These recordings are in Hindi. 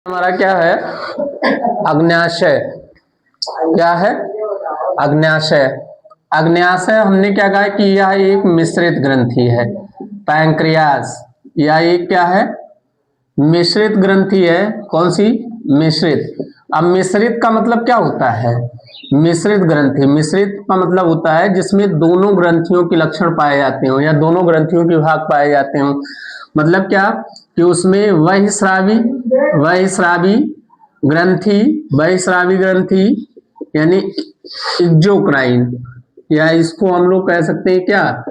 हमारा क्या है? अग्न्याशय। क्या है? अग्न्याशय। अग्न्याशय हमने क्या कहा कि यह एक मिश्रित ग्रंथि है। पैंक्रियास यह एक क्या है? मिश्रित ग्रंथि है। कौन सी? मिश्रित। अब मिश्रित का मतलब क्या होता है? मिश्रित ग्रंथि, मिश्रित का मतलब होता है जिसमें दोनों ग्रंथियों के लक्षण पाए जाते हो या दोनों ग्रंथियों के भाग पाए जाते हो। मतलब क्या कि उसमें वहिस्रावी ग्रंथि, वहिस्रावी ग्रंथि यानी एक्सोक्राइन, या इसको हम लोग कह सकते हैं क्या?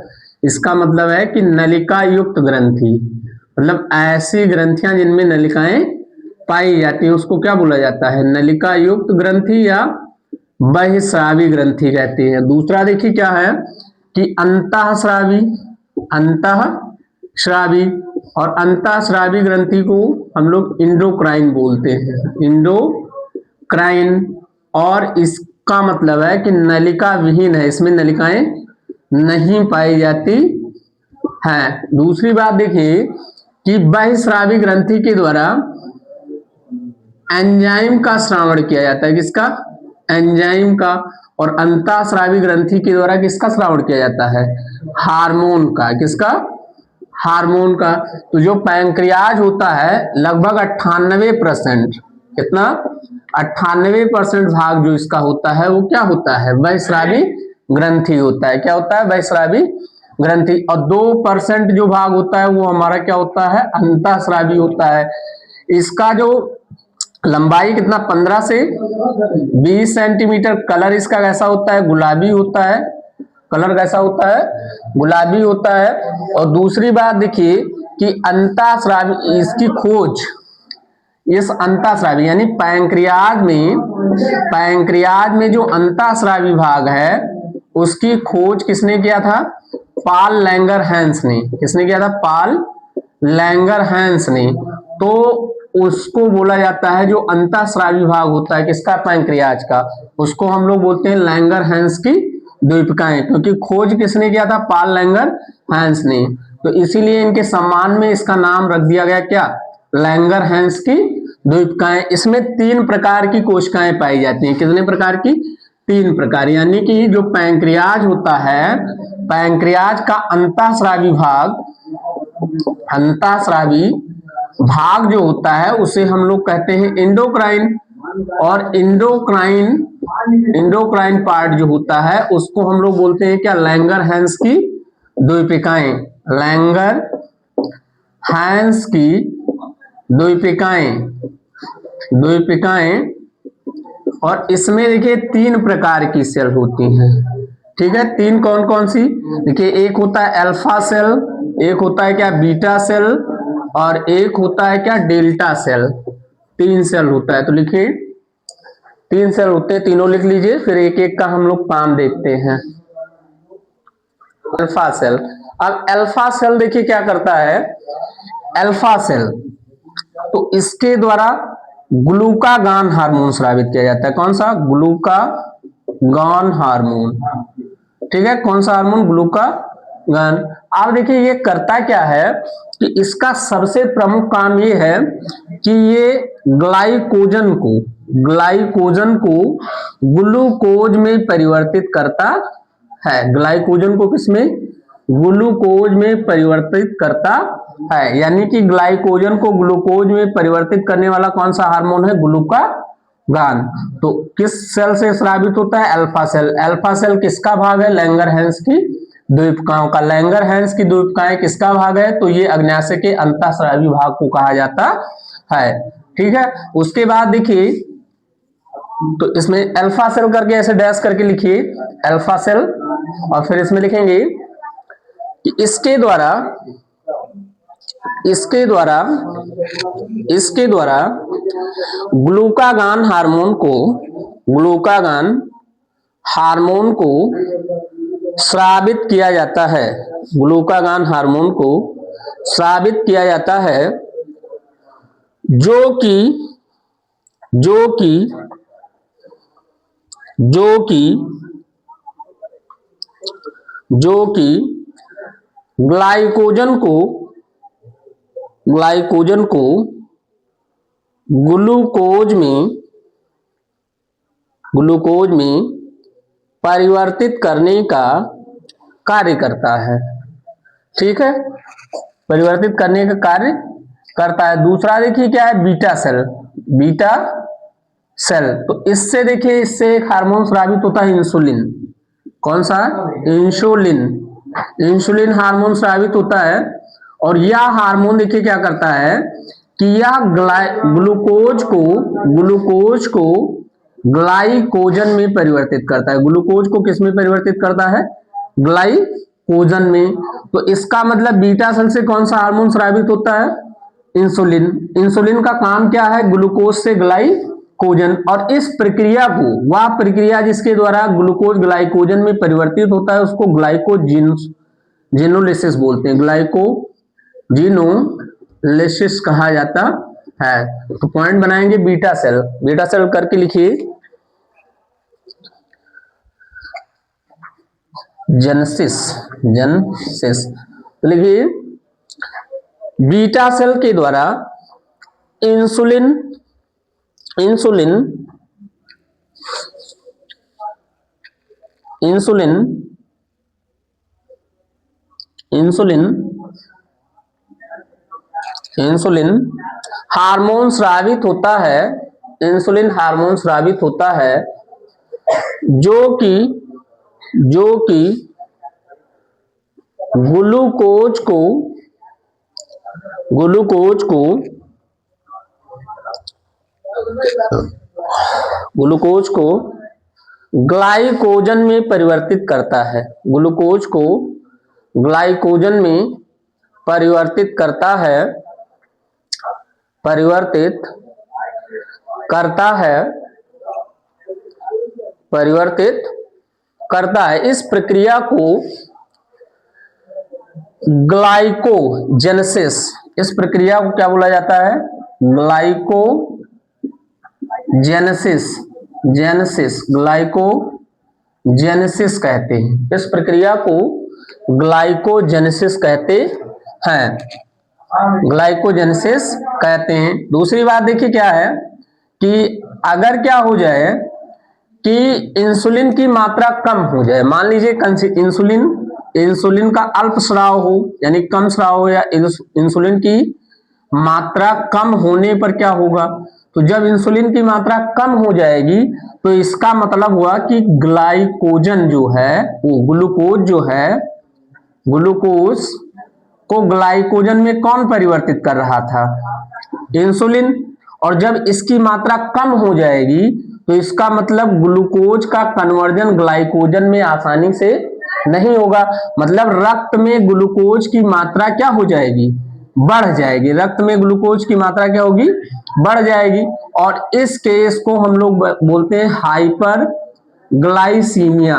इसका मतलब है कि नलिका युक्त ग्रंथि, मतलब ऐसी ग्रंथियां जिनमें नलिकाएं पाई जाती है उसको क्या बोला जाता है? नलिका युक्त ग्रंथि या बहिस्रावी ग्रंथि कहते हैं। दूसरा देखिए क्या है कि अंतःस्रावी, अंतःस्रावी, और अंतःस्रावी ग्रंथि को हम लोग इंडोक्राइन बोलते हैं, इंडोक्राइन। और इसका मतलब है कि नलिका विहीन है, इसमें नलिकाएं नहीं पाई जाती है। दूसरी बात देखिए कि बहिस्रावी ग्रंथि के द्वारा एंजाइम का श्रावण किया जाता है। किसका? एंजाइम का। और अंतःस्रावी ग्रंथि के द्वारा किसका श्रावण किया जाता है? हार्मोन का। किसका? हार्मोन का। तो जो पैंक्रियाज होता है लगभग 98%, कितना? 98% भाग जो इसका होता है वो क्या होता है? बहिस्रावी ग्रंथि होता है। क्या होता है? बहिस्रावी ग्रंथि। और 2% जो भाग होता है वो हमारा क्या होता है? अंतःस्रावी होता है। इसका जो लंबाई कितना? 15 से 20 सेंटीमीटर। कलर इसका कैसा होता है? गुलाबी होता है। कलर कैसा होता है? गुलाबी होता है। और दूसरी बात देखिए कि अंतःस्रावी, इसकी खोज इस अंतःस्रावी यानी पैंक्रियाज में जो अंतःस्रावी भाग है उसकी खोज किसने किया था? पाल लैंगरहैंस ने। किसने किया था? पाल लैंगरहैंस ने। तो उसको बोला जाता है, जो अंतःस्रावी भाग होता है किसका? पैंक्रियाज का, उसको हम लोग बोलते हैं लैंगरहैंस की द्वीपिकाएं, क्योंकि खोज किसने किया था? पाल लैंगरहैंस ने। तो इसीलिए इनके सम्मान में इसका नाम रख दिया गया, क्या? लैंगरहैंस की द्वीपिकाएं। इसमें 3 प्रकार की कोशिकाएं पाई जाती हैं। कितने प्रकार की? 3 प्रकार। यानी कि जो पैंक्रियाज होता है, पैंक्रियाज का अंतःस्रावी भाग, अंतःस्रावी भाग जो होता है उसे हम लोग कहते हैं इंडोक्राइन। और इंडोक्राइन पार्ट जो होता है उसको हम लोग बोलते हैं क्या? लैंगरहैंस की द्वीपिकाएं। लैंगरहैंस की द्वीपिकाएं, द्वीपिकाएं। और इसमें देखिए 3 प्रकार की सेल होती हैं। ठीक है, 3 कौन कौन सी? देखिए, एक होता है अल्फा सेल, एक होता है क्या? बीटा सेल, और एक होता है क्या? Delta cell. 3 सेल होता है। तो लिखिए 3 सेल होते हैं, तीनों लिख लीजिए, फिर एक एक का हम लोग काम देखते हैं। Alpha cell. अब अल्फा सेल देखिए क्या करता है? अल्फा सेल तो इसके द्वारा ग्लूकागान हार्मोन स्रावित किया जाता है। कौन सा? ग्लूकागान हार्मोन। ठीक है, कौन सा हार्मोन? ग्लूकागान। अब देखिए ये करता क्या है कि इसका सबसे प्रमुख काम ये है कि ये ग्लाइकोजन को ग्लूकोज में परिवर्तित करता है। ग्लाइकोजन को किसमें? ग्लूकोज में परिवर्तित करता है। यानी कि ग्लाइकोजन को ग्लूकोज में परिवर्तित करने वाला कौन सा हार्मोन है? ग्लूकागान। तो किस सेल से स्रावित होता है? Alpha cell. अल्फा सेल किसका भाग है? लैंगरहैंस की द्वीपिकाओं का। लैंगरहैंस की द्वीपिकाएं किसका भाग है? तो ये अग्न्याशय के अंतःस्रावी भाग को कहा जाता है। ठीक है, उसके बाद देखिए, तो इसमें अल्फा सेल करके ऐसे डैश करके लिखिए अल्फा सेल, और फिर इसमें लिखेंगे कि इसके द्वारा ग्लूकागान हार्मोन को स्रावित किया जाता है। ग्लूकागान हार्मोन को स्रावित किया जाता है, जो कि जो कि जो कि जो कि ग्लाइकोजन को ग्लूकोज में परिवर्तित करने का कार्य करता है। ठीक है, परिवर्तित करने का कार्य करता है। दूसरा देखिए क्या है, बीटा सेल। बीटा सेल, तो इससे देखिए, इससे एक हार्मोन स्रावित होता है, इंसुलिन। कौन सा? इंसुलिन। इंसुलिन हार्मोन स्रावित होता है, और यह हार्मोन देखिए क्या करता है कि यह ग्लूकोज को ग्लाइकोजन में परिवर्तित करता है। ग्लूकोज को किस में परिवर्तित करता है? ग्लाइकोजन में। तो इसका मतलब बीटा सेल से कौन सा हार्मोन स्रावित होता है? इंसुलिन। इंसुलिन का काम क्या है? ग्लूकोज से ग्लाइकोजन। और इस प्रक्रिया को, वह प्रक्रिया जिसके द्वारा ग्लूकोज ग्लाइकोजन में परिवर्तित होता है, उसको ग्लाइकोजेनोलिसिस बोलते हैं। ग्लाइकोजेनोलिसिस कहा जाता है। तो पॉइंट बनाएंगे बीटा सेल। बीटा सेल करके लिखिए, जेनेसिस। तो लिखिए, बीटा सेल के द्वारा इंसुलिन हार्मोन स्रावित होता है। इंसुलिन हार्मोन स्रावित होता है जो कि ग्लूकोज को ग्लाइकोजन में परिवर्तित करता है। ग्लूकोज को ग्लाइकोजन में परिवर्तित करता है। इस प्रक्रिया को ग्लाइकोजेनेसिस, इस प्रक्रिया को क्या बोला जाता है? ग्लाइकोजेनेसिस कहते हैं। इस प्रक्रिया को ग्लाइकोजेनेसिस कहते हैं। ग्लाइकोजेनेसिस कहते हैं। दूसरी बात देखिए क्या है कि अगर क्या हो जाए कि इंसुलिन की मात्रा कम हो जाए, मान लीजिए इंसुलिन का अल्प स्राव हो, यानी कम स्राव हो, या इंसुलिन की मात्रा कम होने पर क्या होगा? तो जब इंसुलिन की मात्रा कम हो जाएगी तो इसका मतलब हुआ कि ग्लाइकोजन जो है, वो ग्लूकोज को ग्लाइकोजन में कौन परिवर्तित कर रहा था? इंसुलिन। और जब इसकी मात्रा कम हो जाएगी तो इसका मतलब ग्लूकोज का कन्वर्जन ग्लाइकोजन में आसानी से नहीं होगा। मतलब रक्त में ग्लूकोज की मात्रा क्या हो जाएगी? बढ़ जाएगी। रक्त में ग्लूकोज की मात्रा क्या होगी? बढ़ जाएगी। और इस केस को हम लोग बोलते हैं हाइपरग्लाइसीमिया।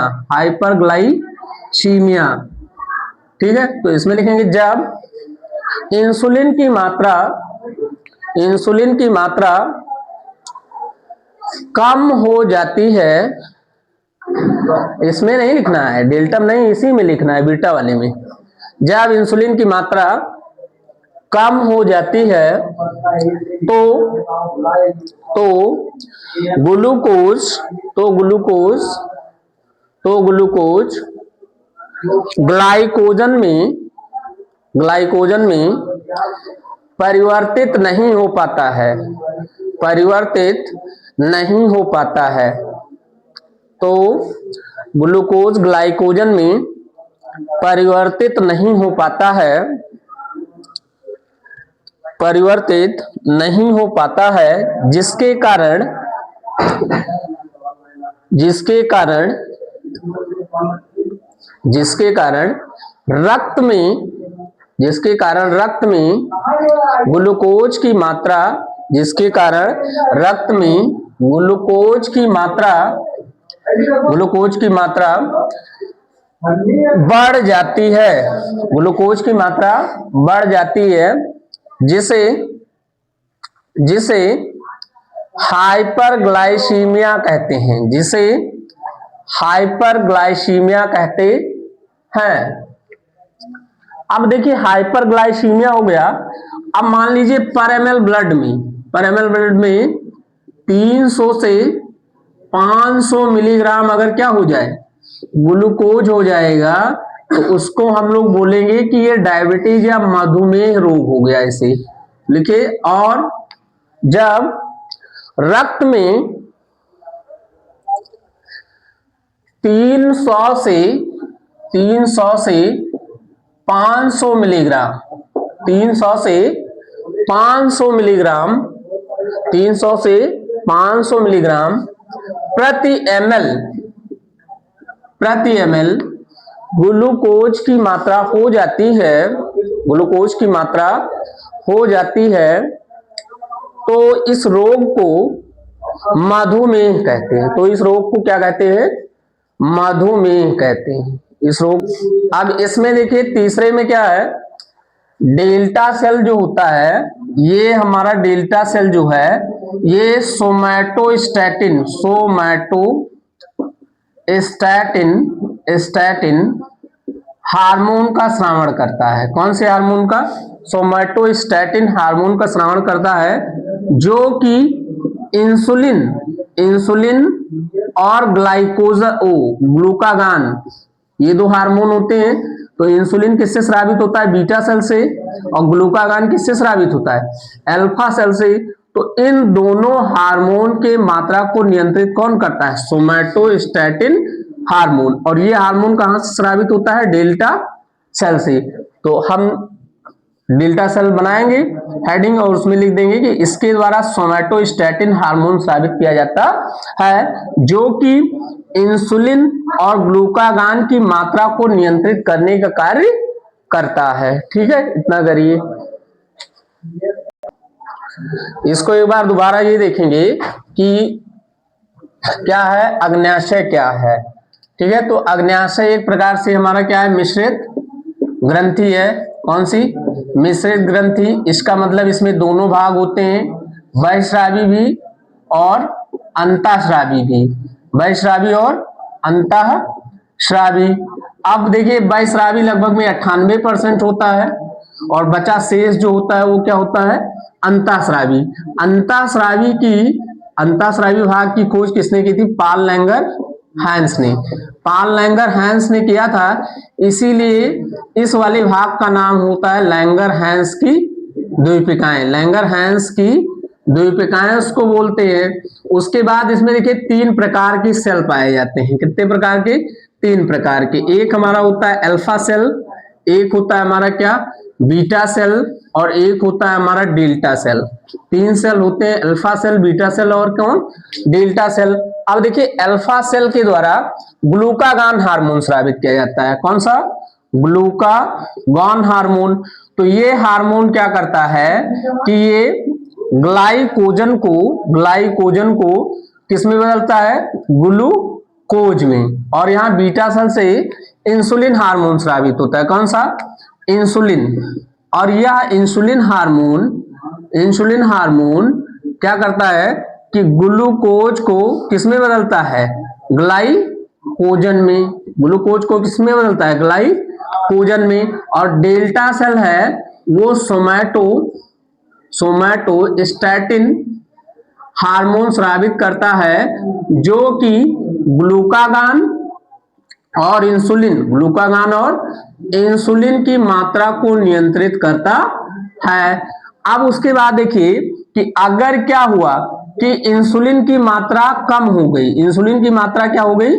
ठीक है, तो इसमें लिखेंगे जब इंसुलिन की मात्रा कम हो जाती है, इसमें नहीं लिखना है, डेल्टा नहीं, इसी में लिखना है, बीटा वाले में। जब इंसुलिन की मात्रा कम हो जाती है तो ग्लूकोज ग्लाइकोजन में परिवर्तित नहीं हो पाता है। तो ग्लूकोज ग्लाइकोजन में परिवर्तित नहीं हो पाता है, जिसके कारण रक्त में ग्लूकोज की मात्रा बढ़ जाती है, जिसे हाइपरग्लाइसीमिया कहते हैं। अब देखिए हाइपरग्लाइसीमिया हो गया। अब मान लीजिए पर ml ब्लड में पर एम एल ब्लड में 300 से 500 मिलीग्राम अगर क्या हो जाए, ग्लूकोज हो जाएगा, तो उसको हम लोग बोलेंगे कि ये डायबिटीज या मधुमेह रोग हो गया। इसे लिखिए। और जब रक्त में 300 से 500 मिलीग्राम 300 से 500 मिलीग्राम 300 से 500 मिलीग्राम प्रति एमएल ग्लूकोज की मात्रा हो जाती है, ग्लूकोज की मात्रा हो जाती है, तो इस रोग को मधुमेह कहते हैं। तो इस रोग को क्या कहते हैं? मधुमेह कहते हैं इस रोग। अब इसमें देखिए तीसरे में क्या है, डेल्टा सेल जो होता है, ये हमारा डेल्टा सेल जो है ये सोमैटोस्टैटिन हार्मोन का स्रावण करता है। कौन से हार्मोन का? सोमैटोस्टैटिन हार्मोन का स्रावण करता है, जो कि इंसुलिन और ग्लूकागान, ये दो हार्मोन होते हैं। तो इंसुलिन किससे स्रावित होता है? बीटा सेल से। और ग्लूकागान किससे स्रावित होता है? अल्फा सेल से। तो इन दोनों हार्मोन के मात्रा को नियंत्रित कौन करता है? Somatostatin hormone. और ये हार्मोन कहां से स्रावित होता है? डेल्टा सेल से। तो हम डेल्टा सेल बनाएंगे हेडिंग और उसमें लिख देंगे कि इसके द्वारा सोमैटोस्टैटिन हार्मोन स्रावित किया जाता है, जो कि इंसुलिन और ग्लूकागान की मात्रा को नियंत्रित करने का कार्य करता है। ठीक है, इतना करिए। इसको एक बार दोबारा ये देखेंगे कि क्या है, अग्न्याशय क्या है। ठीक है, तो अग्न्याशय एक प्रकार से हमारा क्या है? मिश्रित ग्रंथि है। कौन सी? मिश्रित ग्रंथि। इसका मतलब इसमें दोनों भाग होते हैं, बहिस्रावी भी और अंतःस्रावी भी। बहिस्रावी और अंतःस्रावी। अब देखिए बहिस्रावी लगभग में 98% होता है और बचा शेष जो होता है वो क्या होता है? अंतःस्रावी। अंतःस्रावी भाग की खोज किसने की थी? पाल लैंगर हैंस ने किया था। इसीलिए इस वाले भाग का नाम होता है लैंगर हैंस की द्वीपिकाएं। लैंगर हैंस की द्वीपिकाएं उसको बोलते हैं। उसके बाद इसमें देखिए 3 प्रकार की सेल पाए जाते हैं। कितने प्रकार के? 3 प्रकार के। एक हमारा होता है अल्फा सेल, एक होता है हमारा क्या? बीटा सेल, और एक होता है हमारा डेल्टा सेल। 3 सेल होते हैं, अल्फा सेल, बीटा सेल और कौन? Delta cell. अब देखिए अल्फा सेल के द्वारा ग्लूकागान हार्मोन स्रावित किया जाता है। कौन सा? Glucagon hormone. तो ये हार्मोन क्या करता है कि ये ग्लाइकोजन को किस में बदलता है? ग्लूकोज में। और यहाँ बीटा सेल से इंसुलिन हार्मोन स्रावित होता है। कौन सा? इंसुलिन। और यह इंसुलिन हार्मोन क्या करता है कि ग्लूकोज को किस में बदलता है? ग्लाइकोजन में। ग्लूकोज को किस में बदलता है? ग्लाइकोजन में। और डेल्टा सेल है वो सोमैटोस्टैटिन हार्मोन स्रावित करता है, जो कि ग्लूकागान और इंसुलिन की मात्रा को नियंत्रित करता है। अब उसके बाद देखिए कि अगर क्या हुआ कि इंसुलिन की मात्रा कम हो गई, इंसुलिन की मात्रा क्या हो गई?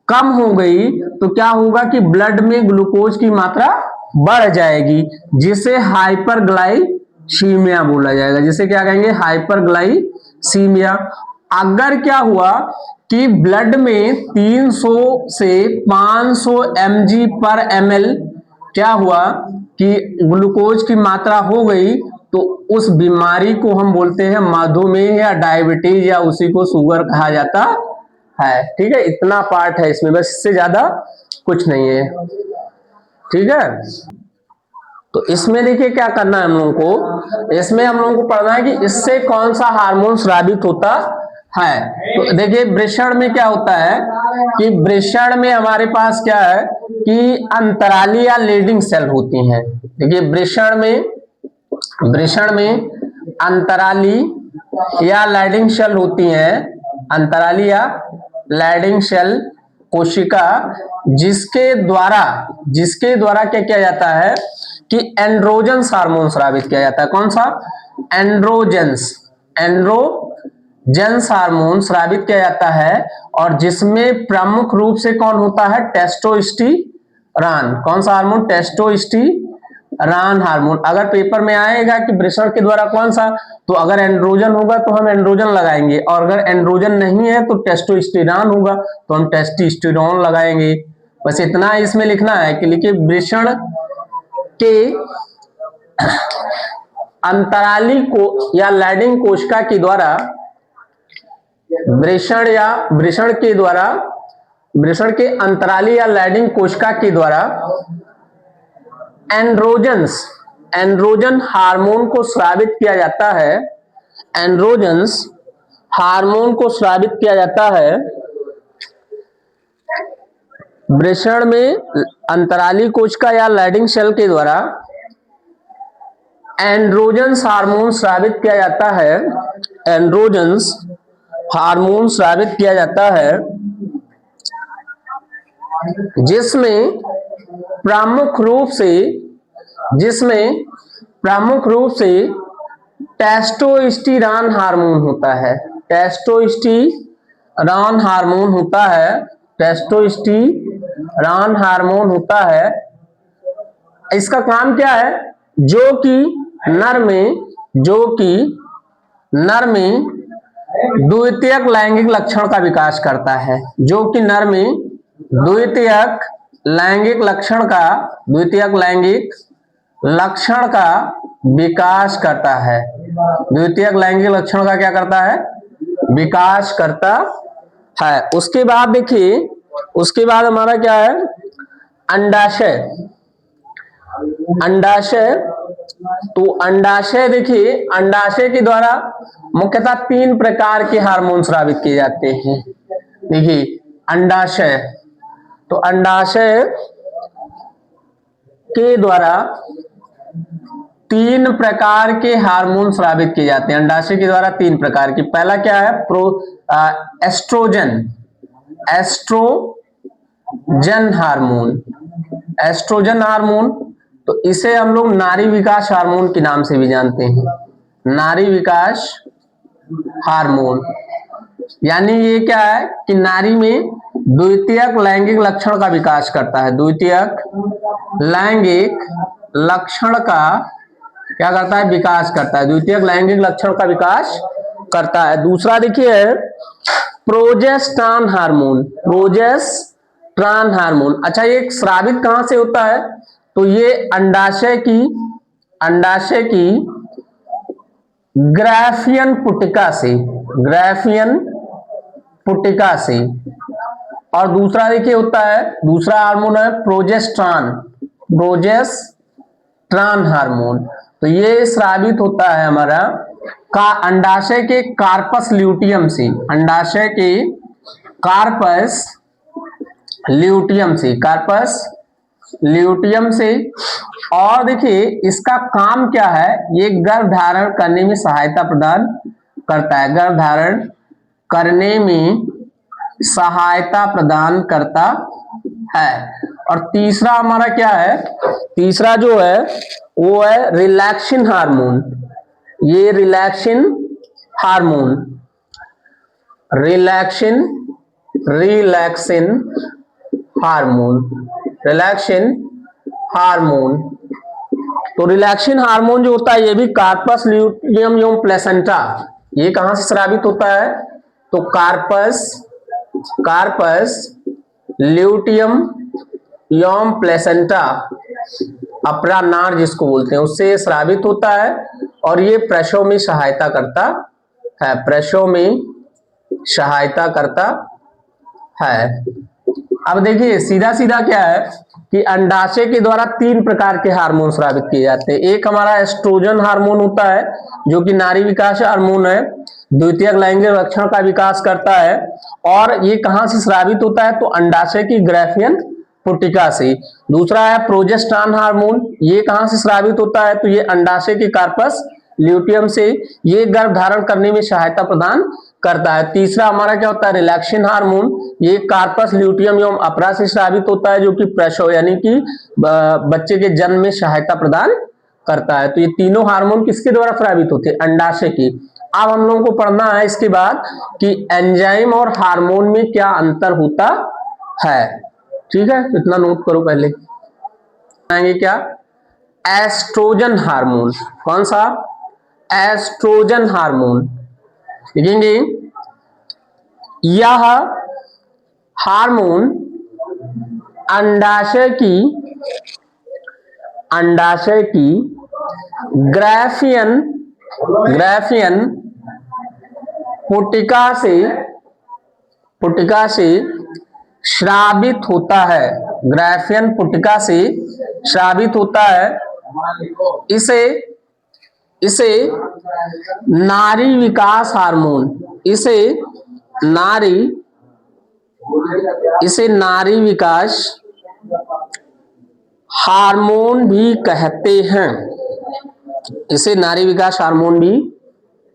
कम हो गई, तो क्या होगा कि ब्लड में ग्लूकोज की मात्रा बढ़ जाएगी, जिसे हाइपरग्लाइसीमिया बोला जाएगा। जिसे क्या कहेंगे? हाइपरग्लाइसीमिया। अगर क्या हुआ कि ब्लड में 300 से 500 mg/ml क्या हुआ कि ग्लूकोज की मात्रा हो गई, तो उस बीमारी को हम बोलते हैं मधुमेह या डायबिटीज, या उसी को शुगर कहा जाता है। ठीक है, इतना पार्ट है इसमें, बस इससे ज्यादा कुछ नहीं है। ठीक है, तो इसमें देखिए क्या करना है हम लोगों को, इसमें हम लोगों को पढ़ना है कि इससे कौन सा हार्मोन स्रावित होता है। तो देखिए वृषण में क्या होता है कि वृषण में हमारे पास क्या है कि अंतराली या लीडिंग सेल होती हैं। देखिए वृषण में अंतराली या लैडिंग शेल होती हैं, अंतराली या लैडिंग शेल कोशिका, जिसके द्वारा क्या किया जाता है कि एंड्रोजन्स हार्मोन स्रावित किया जाता है। कौन सा? एंड्रोजन्स हार्मोन स्रावित किया जाता है, और जिसमें प्रमुख रूप से कौन होता है? टेस्टोस्टेरोन। कौन सा हार्मोन? Testosterone hormone. अगर पेपर में आएगा कि वृषण के द्वारा कौन सा, तो अगर एंड्रोजन होगा तो हम एंड्रोजन लगाएंगे, और अगर एंड्रोजन नहीं है तो टेस्टोस्टेरोन होगा तो हम टेस्टोस्टेरोन लगाएंगे। बस इतना इसमें लिखना है कि लिखिए वृषण के अंतराली को या लैडिंग कोशिका के द्वारा वृषण के अंतराली या लैडिंग कोशिका के द्वारा एंड्रोजन हार्मोन को स्रावित किया जाता है। एंड्रोजन्स हार्मोन को स्रावित किया जाता है वृषण में अंतराली कोशिका या लैडिंग सेल के द्वारा एंड्रोजन्स हार्मोन स्रावित किया जाता है। एंड्रोजन्स हार्मोन स्रावित किया जाता है जिसमें प्रमुख रूप से टेस्टोस्टेरोन हार्मोन होता है। टेस्टोस्टेरोन हार्मोन होता है। इसका काम क्या है? जो कि नर में द्वितीयक लैंगिक लक्षण का विकास करता है। जो कि नर में द्वितीयक लैंगिक लक्षण का विकास करता है। द्वितीयक लैंगिक लक्षण का क्या करता है? विकास करता है। उसके बाद देखिए, उसके बाद हमारा क्या है? अंडाशय। तो अंडाशय देखिए, अंडाशय के द्वारा मुख्यतः 3 प्रकार के हार्मोन स्रावित किए जाते हैं। देखिए अंडाशय, तो अंडाशय के द्वारा 3 प्रकार के हार्मोन स्रावित किए जाते हैं। अंडाशय के द्वारा 3 प्रकार के। पहला क्या है? Oestrogen hormone. तो इसे हम लोग नारी विकास हार्मोन के नाम से भी जानते हैं। नारी विकास हार्मोन, यानी ये क्या है कि नारी में द्वितीयक लैंगिक लक्षण का विकास करता है। द्वितीयक लैंगिक लक्षण का क्या करता है? विकास करता है। द्वितीयक लैंगिक लक्षण का विकास करता है। दूसरा देखिए प्रोजेस्टेरॉन हार्मोन। अच्छा, ये स्रावित कहां से होता है? तो ये अंडाशय की ग्राफियन पुटिका से। और दूसरा देखिए होता है, दूसरा हार्मोन है प्रोजेस्टेरॉन हार्मोन। तो ये स्रावित होता है हमारा अंडाशय के कार्पस ल्यूटियम से। अंडाशय के कार्पस ल्यूटियम से। और देखिए इसका काम क्या है? ये गर्भ धारण करने में सहायता प्रदान करता है। गर्भ धारण करने में सहायता प्रदान करता है। और तीसरा हमारा क्या है? तीसरा जो है वो है रिलैक्सिन हार्मोन। ये रिलैक्सिन हार्मोन। तो रिलैक्सिन हार्मोन जो होता है ये भी कार्पस ल्यूटियम एवं प्लेसेंटा। ये कहां से स्रावित होता है? तो कार्पस ल्यूटियम एवं प्लेसेंटा, अपरा नार जिसको बोलते हैं, उससे स्रावित होता है। और ये प्रसव में सहायता करता है। अब देखिए सीधा क्या है कि अंडाशय के द्वारा 3 प्रकार के हार्मोन स्रावित किए जाते हैं। एक हमारा एस्ट्रोजन हार्मोन होता है जो कि नारी विकास हार्मोन है, द्वितीयक लैंगिक लक्षण का विकास करता है। और ये कहां से स्रावित होता है? तो अंडाशय की ग्राफियन पुटिका से। दूसरा है प्रोजेस्टेरॉन हार्मोन। ये कहां से स्रावित होता है? तो ये अंडाशय के कार्पस ल्यूटियम से, ये गर्भ धारण करने में सहायता प्रदान करता है। तीसरा हमारा क्या होता है, रिलैक्सेशन हार्मोन, ये कार्पस ल्यूटियम एवं अपरा से स्रावित होता है, जो कि प्रसव यानी कि बच्चे के जन्म में सहायता प्रदान करता है। तो ये तीनों हार्मोन किसके द्वारा स्रावित होते हैं, अंडाशय की। अब हम लोगों को पढ़ना है इसके बाद कि एंजाइम और हार्मोन में क्या अंतर होता है। ठीक है, इतना नोट करो पहले। आएंगे क्या, एस्ट्रोजन हार्मोन। कौन सा, एस्ट्रोजन हार्मोन। लिखेंगे, यह हार्मोन अंडाशय की ग्राफियन पुटिका से स्रावित होता है। ग्राफियन पुटिका से स्रावित होता है। इसे नारी विकास हार्मोन, इसे नारी विकास हार्मोन भी कहते हैं। इसे नारी विकास हार्मोन भी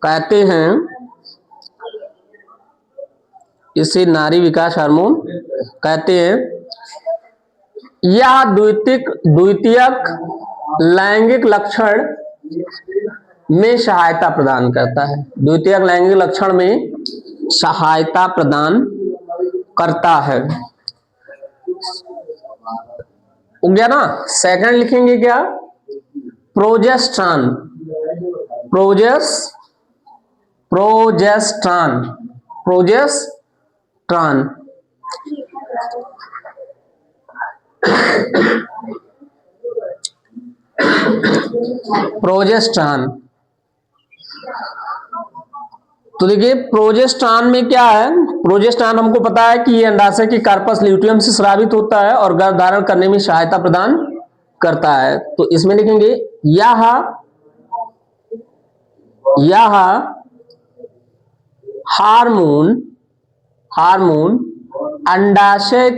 कहते हैं। इसे नारी विकास हार्मोन कहते हैं। यह द्वितीयक लैंगिक लक्षण में सहायता प्रदान करता है। द्वितीयक लैंगिक लक्षण में सहायता प्रदान करता है। हो गया ना। सेकंड लिखेंगे क्या, प्रोजेस्ट्रॉन। Progesterone progesterone. तो देखिए प्रोजेस्ट्रॉन में क्या है, प्रोजेस्ट्रॉन हमको पता है कि ये अंडाशय की कार्पस ल्यूटियम से स्रावित होता है और गर्भ धारण करने में सहायता प्रदान करता है। तो इसमें लिखेंगे, यह हार्मोन अंडाशय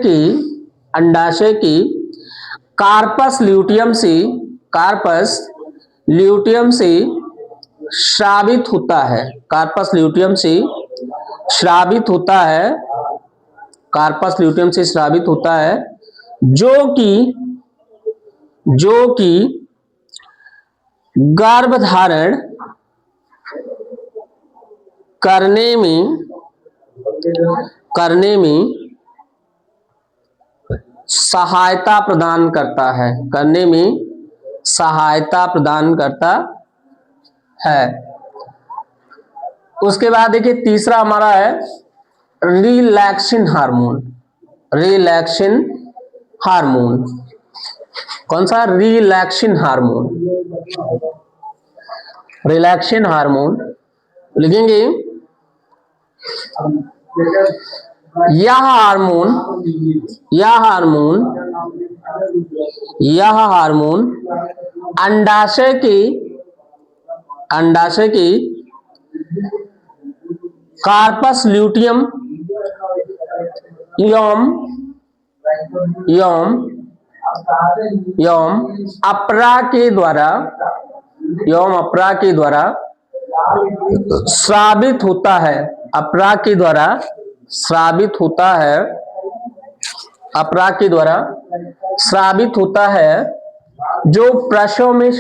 की कार्पस ल्यूटियम से स्रावित होता है। कार्पस ल्यूटियम से स्रावित होता है, जो कि गर्भ धारण करने में सहायता प्रदान करता है। उसके बाद देखिए तीसरा हमारा है रिलैक्सेशन हार्मोन। कौन सा, रिलैक्सेशन हार्मोन। लिखेंगे, यह हार्मोन अंडाशय की कार्पस ल्यूटियम एवं अपरा के द्वारा स्रावित होता है, जो प्रसव में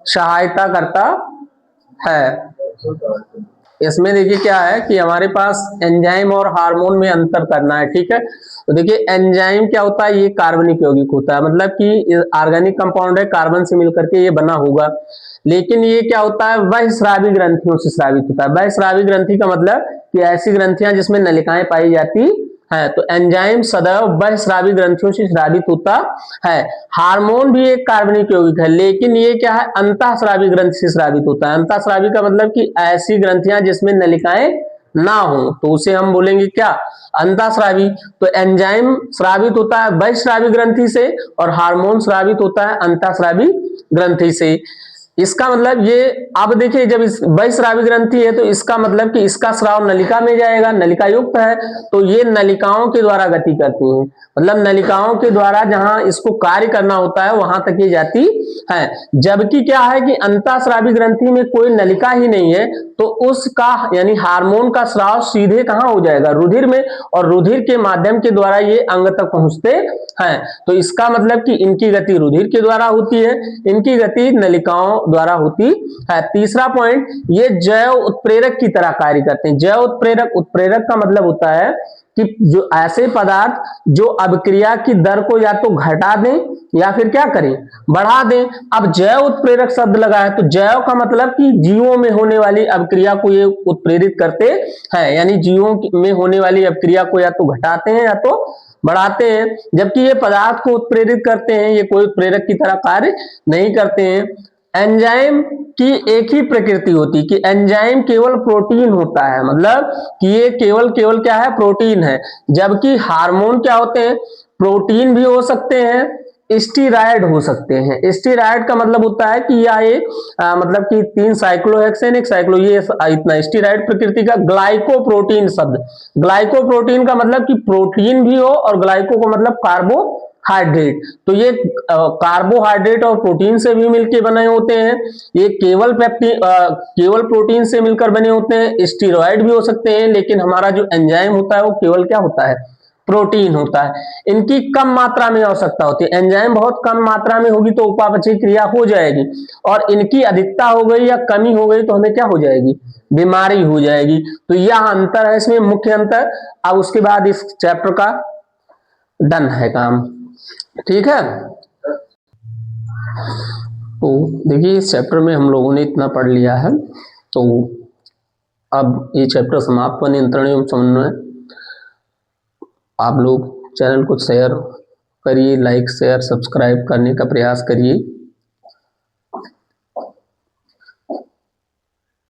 सहायता करता है। इसमें देखिए क्या है कि हमारे पास एंजाइम और हार्मोन में अंतर करना है। ठीक है, तो देखिए एंजाइम क्या होता है, ये कार्बनिक यौगिक होता है, मतलब कि ऑर्गेनिक कंपाउंड है, कार्बन से मिलकर के ये बना होगा। लेकिन ये क्या होता है, बहिस्रावी ग्रंथियों से स्रावित होता है। बहिस्रावी ग्रंथि का मतलब कि ऐसी ग्रंथियां जिसमें नलिकाएं पाई जाती है। तो एंजाइम सदैव बहिस्रावी ग्रंथियों से स्रावित होता है। हार्मोन भी एक कार्बनिक यौगिक है, लेकिन ये क्या है, अंतःस्रावी ग्रंथि से स्रावित होता है। अंतःस्रावी का मतलब कि ऐसी ग्रंथियां जिसमें नलिकाएं ना हो, तो उसे हम बोलेंगे क्या, अंतःस्रावी। तो एंजाइम स्रावित होता है बहिस्रावी ग्रंथि से और हार्मोन स्रावित होता है अंतःस्रावी ग्रंथि से। इसका मतलब ये, अब देखिए जब इस बहिस्रावी ग्रंथि है तो इसका मतलब कि इसका स्राव नलिका में जाएगा, नलिका युक्त है, तो ये नलिकाओं के द्वारा गति करती हैं, मतलब नलिकाओं के द्वारा जहां इसको कार्य करना होता है वहां तक ये जाती है। जबकि क्या है कि अंतःस्रावी ग्रंथि में कोई नलिका ही नहीं है, तो उसका यानी हार्मोन का स्राव सीधे कहां हो जाएगा, रुधिर में, और रुधिर के माध्यम के द्वारा ये अंग तक पहुंचते हैं। तो इसका मतलब कि इनकी गति रुधिर के द्वारा होती है, इनकी गति नलिकाओं द्वारा होती है। तीसरा पॉइंट, ये जैव उत्प्रेरक की तरह कार्य करते हैं। जैव उत्प्रेरक, उत्प्रेरक का मतलब होता है कि जो ऐसे पदार्थ जो अभिक्रिया की दर को या तो घटा दें या फिर क्या करें, बढ़ा दें। अब जैव उत्प्रेरक शब्द लगा है, तो जैव का मतलब कि जीवों में होने वाली अभिक्रिया को ये उत्प्रेरित करते हैं, यानी जीवों में होने वाली अभिक्रिया को या तो घटाते हैं या तो बढ़ाते हैं। जबकि ये पदार्थ को उत्प्रेरित करते हैं, ये कोई उत्प्रेरक की तरह कार्य नहीं करते हैं। एंजाइम की एक ही प्रकृति होती है कि एंजाइम केवल प्रोटीन होता है, मतलब कि ये केवल क्या है, प्रोटीन है। जबकि हार्मोन क्या होते हैं, प्रोटीन भी हो सकते हैं, स्टीरायड हो सकते हैं। स्टीरायड का मतलब होता है कि यह एक मतलब कि 3 साइक्लोहेक्सेन, एक साइक्लो, ये इतना स्टीरायड प्रकृति का। ग्लाइकोप्रोटीन शब्द, ग्लाइकोप्रोटीन का मतलब कि प्रोटीन भी हो और ग्लाइको को मतलब कार्बोहाइड्रेट, तो ये कार्बोहाइड्रेट और प्रोटीन से भी मिलकर बने होते हैं। ये केवल प्रोटीन से मिलकर बने होते हैं। स्टीरॉयड भी हो सकते हैं, लेकिन हमारा जो एंजाइम होता है वो केवल क्या होता है, प्रोटीन होता है। इनकी कम मात्रा में आवश्यकता होती है, एंजाइम बहुत कम मात्रा में होगी तो उपापचय क्रिया हो जाएगी, और इनकी अधिकता हो गई या कमी हो गई तो हमें क्या हो जाएगी, बीमारी हो जाएगी। तो यह अंतर है इसमें, मुख्य अंतर। अब उसके बाद इस चैप्टर का डन है काम, ठीक है। तो देखिए इस चैप्टर में हम लोगों ने इतना पढ़ लिया है, तो अब ये चैप्टर समाप्त हुआ, नियंत्रण एवं समन्वय। आप लोग चैनल को शेयर करिए, लाइक शेयर सब्सक्राइब करने का प्रयास करिए।